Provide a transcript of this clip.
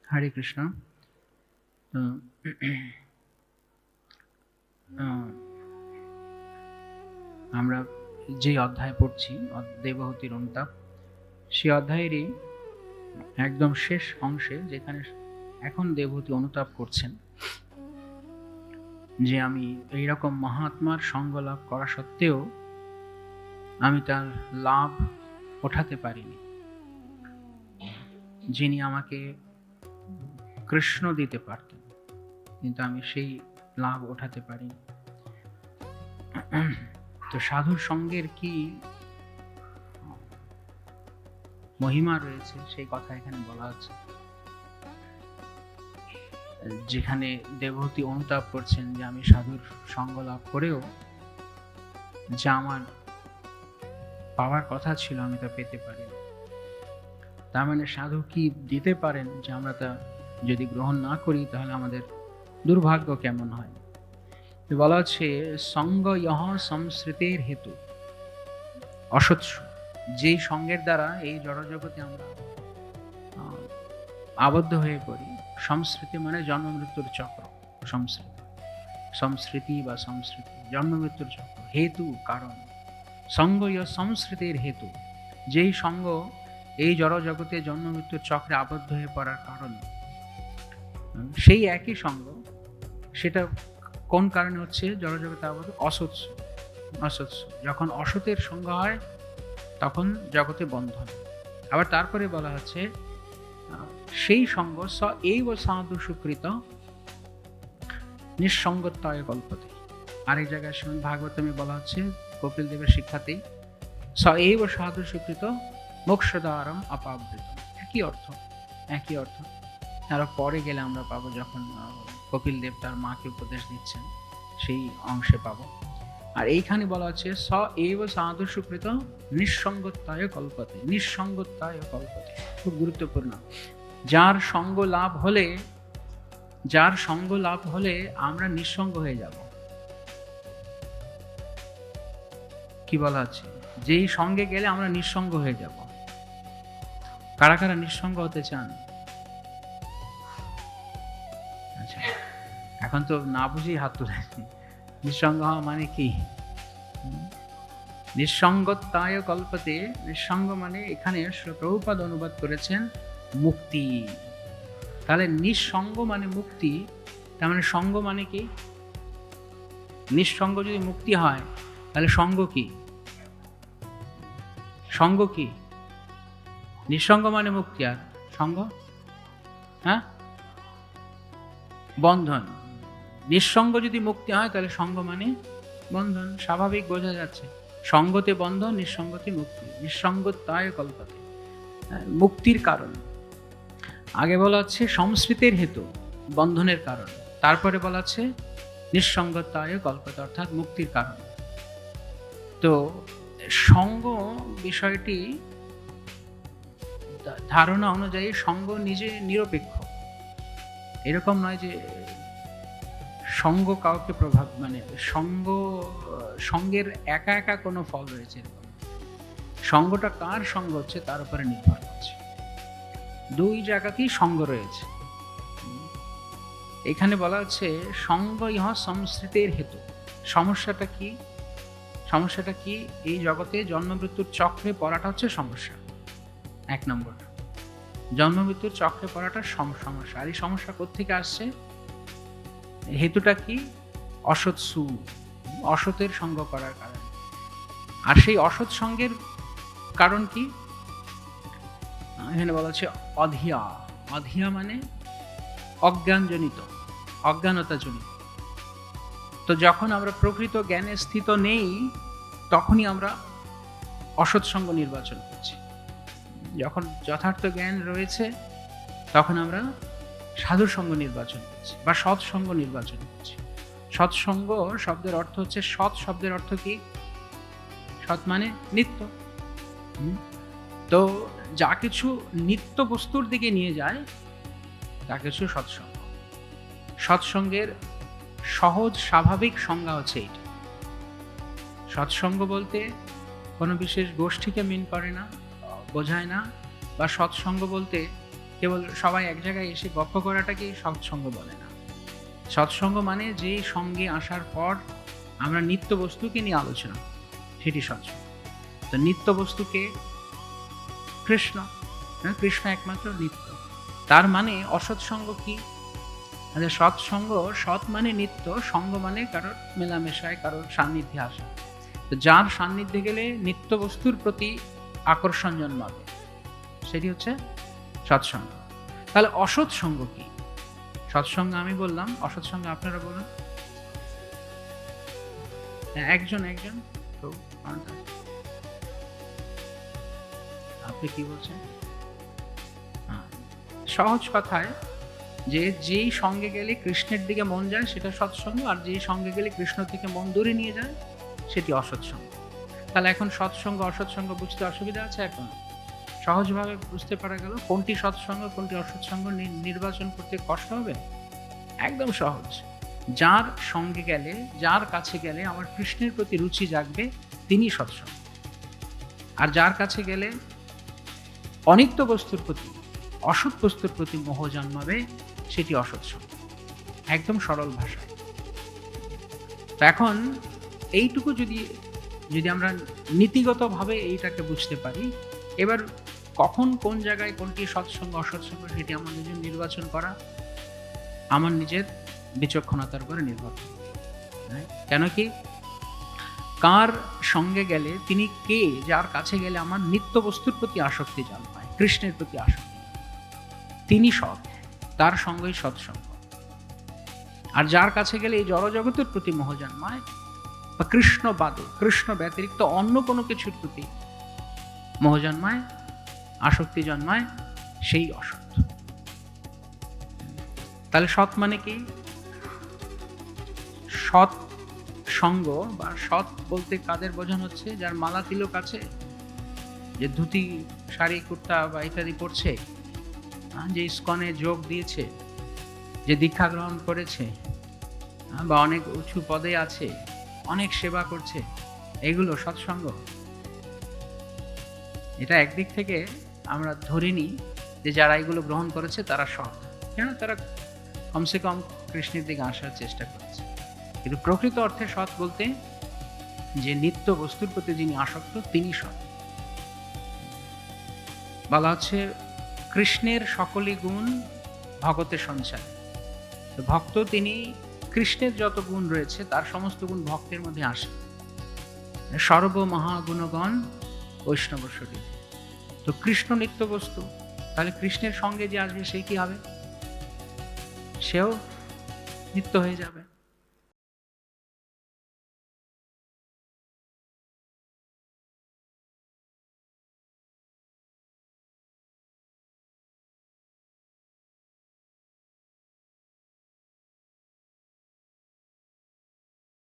হরে কৃষ্ণ। তো আমরা যে অধ্যায় পড়ছি দেবহূতির অনুতাপ, সেই অধ্যায়েরই একদম শেষ অংশে যেখানে এখন দেবহূতি অনুতাপ করছেন যে আমি এইরকম মহাত্মার সঙ্গ লাভ করা সত্ত্বেও আমি তার লাভ ওঠাতে পারিনি, যিনি আমাকে কৃষ্ণ দিতে পারতেন, কিন্তু আমি সেই লাভ ওঠাতে পারিনি। তো সাধুর সঙ্গের কি মহিমা রয়েছে সেই কথা এখানে বলা হচ্ছে, যেখানে দেবহূতি অনুতাপ করছেন যে আমি সাধুর সঙ্গ লাভ করেও যা আমার পাওয়ার কথা ছিল আমি তা পেতে পারি। তার মানে সাধু কি দিতে পারেন যে আমরা তা যদি গ্রহণ না করি তাহলে আমাদের দুর্ভাগ্য কেমন হয়। বলা হচ্ছে সঙ্গ ইহ সংস্কৃতির হেতু, অসৎস যেই সঙ্গের দ্বারা এই জড়জগতে আমরা আবদ্ধ হয়ে পড়ি। সংস্কৃতি মানে জন্ম মৃত্যুর চক্র, সংস্কৃতি বা সংস্কৃতি জন্ম মৃত্যুর চক্র, হেতু কারণ। সঙ্গ ইহ সংস্কৃতির হেতু, যেই সঙ্গ এই জড়জগতে জন্ম মৃত্যুর চক্রে আবদ্ধ হয়ে পড়ার কারণ, সেই একই সঙ্গ সেটা কোন কারণে হচ্ছে জড়জগতে আবদ্ধ? অসৎস। যখন অসতের সঙ্গ হয় তখন জগতে বন্ধন। আবার তারপরে বলা হচ্ছে সেই সঙ্গ স এইব সাধু সুকৃত নিঃসঙ্গত্বয় কল্পতে। আরেক জায়গায় শ্রীমদ্ ভাগবতমে বলা হচ্ছে কপিল দেবের শিক্ষাতেই স এইব সাধু সুকৃত মোক্ষদ্বারম অপাবৃত। একই অর্থ। আরো পরে গেলে আমরা পাবো, যখন কপিল দেব তার মাকে উপদেশ দিচ্ছেন সেই অংশে পাবো। আর এইখানে বলা হচ্ছে স এব সাধু সুকৃত নিঃসঙ্গত্বায় কল্পতে। খুব গুরুত্বপূর্ণ। যার সঙ্গ লাভ হলে আমরা নিঃসঙ্গ হয়ে যাব। কি বলা আছে? যেই সঙ্গে গেলে আমরা নিঃসঙ্গ হয়ে যাব। কারা কারা নিঃসঙ্গ হতে চান? আচ্ছা, এখন তো না বুঝেই হাত তুলে। নিঃসঙ্গ হওয়া মানে কি? নিঃসঙ্গত্বায় কল্পতে। নিঃসঙ্গ মানে এখানে প্রভুপাদ অনুবাদ করেছেন মুক্তি। তাহলে নিঃসঙ্গ মানে মুক্তি, তার মানে সঙ্গ মানে কি? নিঃসঙ্গ যদি মুক্তি হয় তাহলে সঙ্গ কি? নিঃসঙ্গ মানে মুক্তি, আর সঙ্গ বন্ধন। নিঃসঙ্গ যদি মুক্তি হয় তাহলে সঙ্গ মানে বন্ধন। স্বাভাবিক, বোঝা যাচ্ছে। সঙ্গতে বন্ধন, নিঃসঙ্গতে মুক্তি। নিঃসঙ্গত্বায় কল্পতে, মুক্তির কারণ। আগে বলা হচ্ছে সংস্কৃতির হেতু, বন্ধনের কারণ। তারপরে বলা হচ্ছে নিঃসঙ্গত্বায় কল্পতে, অর্থাৎ মুক্তির কারণ। তো সঙ্গ বিষয়টি ধারণা অনুযায়ী সঙ্গ নিজে নিরপেক্ষ। এরকম নয় যে সঙ্গ কাউকে প্রভাব, মানে সঙ্গের একা কোনো ফল রয়েছে এরকম। সঙ্গটা কার সঙ্গ হচ্ছে তার উপরে নির্ভর করছে। দুই জায়গাতেই সঙ্গ রয়েছে। এখানে বলা হচ্ছে সঙ্গ ইহ সংস্কৃতির হেতু। সমস্যাটা কি? এই জগতে জন্ম মৃত্যুর চক্রে পড়াটা হচ্ছে সমস্যা। 1 নম্বর, জন্ম মৃত্যুর চক্রে পড়াটা সমস্যা। আর এই সমস্যা কোত্থেকে আসছে? হেতুটা কি? অসতের সঙ্গ করার কারণ। আর সেই অসৎ সঙ্গের কারণ কি? এখানে বলা হচ্ছে অধিয়া মানে অজ্ঞানতা জনিত। তো যখন আমরা প্রকৃত জ্ঞানে স্থিত নেই তখনই আমরা অসৎ সঙ্গ নির্বাচন করছি। যখন যথার্থ জ্ঞান রয়েছে তখন আমরা সাধুর সঙ্গ নির্বাচন করছি বা সৎসঙ্গ নির্বাচন করছি। সৎসঙ্গ শব্দের অর্থ হচ্ছে, সৎ শব্দের অর্থ কি? সৎ মানে নিত্য। তো যা কিছু নিত্য বস্তুর দিকে নিয়ে যায় তা কিছু সৎসঙ্গ। সৎসঙ্গের সহজ স্বাভাবিক সংজ্ঞা হচ্ছে এইটা। সৎসঙ্গ বলতে কোনো বিশেষ গোষ্ঠীকে মিন করে না, বোঝায় না। বা সৎসঙ্গ বলতে কেবল সবাই এক জায়গায় এসে গপ্প করাটাকেই সৎসঙ্গ বলে না। সৎসঙ্গ মানে যে সঙ্গে আসার পর আমরা নিত্য বস্তুকে নিয়ে আলোচনা করি, সেটি সৎসঙ্গ। তো নিত্য বস্তুকে কৃষ্ণ, কৃষ্ণ একমাত্র নিত্য। তার মানে অসৎসঙ্গ কি? সৎসঙ্গ, সৎ মানে নিত্য, সঙ্গ মানে কারোর মেলামেশায়, কারোর সান্নিধ্যে আসা। তো যার সান্নিধ্যে গেলে নিত্য বস্তুর প্রতি আকর্ষণ জন্মাবে, সেটি হচ্ছে সৎসঙ্গ। তাহলে অসৎসঙ্গ কি? সৎসঙ্গ আমি বললাম, অসৎসঙ্গ আপনারা বলুন। একজন তো আপনি কি বলছেন? সহজ কথায়, যেই সঙ্গে গেলে কৃষ্ণের দিকে মন যায় সেটা সৎসঙ্গ, আর যেই সঙ্গে গেলে কৃষ্ণ থেকে মন দূরে নিয়ে যায় সেটি অসৎসঙ্গ। তাহলে এখন সৎসঙ্গ অসৎসঙ্গ বুঝতে অসুবিধা আছে? এখন সহজভাবে বুঝতে পারা গেল কোনটি সৎসঙ্গ কোনটি অসৎসঙ্গ নির্বাচন করতে কষ্ট হবে? একদম সহজ। যার সঙ্গে গেলে, যার কাছে গেলে আমার কৃষ্ণের প্রতি রুচি জাগবে, তিনি সৎসঙ্গ। আর যার কাছে গেলে অনিত্য বস্তুর প্রতি, অসৎ বস্তুর প্রতি মোহ জন্মাবে, সেটি অসৎসঙ্গ। একদম সরল ভাষায়। তো এখন এইটুকু যদি আমরা নীতিগতভাবে এইটাকে বুঝতে পারি, এবার কখন কোন জায়গায় কোনটি সৎসঙ্গ অসৎসঙ্গ সেটি আমার নিজের নির্বাচন করা আমার নিজের বিচক্ষণতার উপরে নির্ভর করে। কেন কি? কার সঙ্গে গেলে, তিনি কে, যার কাছে গেলে আমার নিত্য বস্তুর প্রতি আসক্তি জন্মায়, কৃষ্ণের প্রতি আসক্তি, তিনি সৎ, তার সঙ্গেই সৎসঙ্গ। আর যার কাছে গেলে এই জড়জগতের প্রতি মোহ জন্মায়, বা কৃষ্ণ বাদে, কৃষ্ণ ব্যতিরিক্ত অন্য কোনো কিছুর প্রতি মোহ জন্মায়, আসক্তি জন্মায়, সেই অসৎ। তাহলে সৎ মানে কি? সৎ সঙ্গ বা সৎ বলতে কাদের বোঝানো হচ্ছে? যার মালা তিলক আছে, যে ধুতি শাড়ি কুর্তা বা ইত্যাদি পড়ছে, যে ইস্কনে যোগ দিয়েছে, যে দীক্ষা গ্রহণ করেছে, বা অনেক উঁচু পদে আছে, অনেক সেবা করছে, এগুলো সৎসঙ্গ। এটা একদিক থেকে আমরা ধরে নিই যে যারা এগুলো গ্রহণ করেছে তারা সৎ, কেন? তারা কমসে কম কৃষ্ণের দিকে আসার চেষ্টা করেছে। কিন্তু প্রকৃত অর্থে সৎ বলতে যে নিত্য বস্তুর প্রতি যিনি আসক্ত, তিনি সৎ। বলা হচ্ছে কৃষ্ণের সকলই গুণ ভগতে সঞ্চার। তো ভক্ত, তিনি কৃষ্ণের যত গুণ রয়েছে তার সমস্ত গুণ ভক্তের মধ্যে আসে। সর্বমহাগুণগণ বৈষ্ণব শরীর। তো কৃষ্ণ নিত্য বস্তু, তাহলে কৃষ্ণের সঙ্গে যে আসবে সেই কি হবে? সেও নিত্য হয়ে যাবে।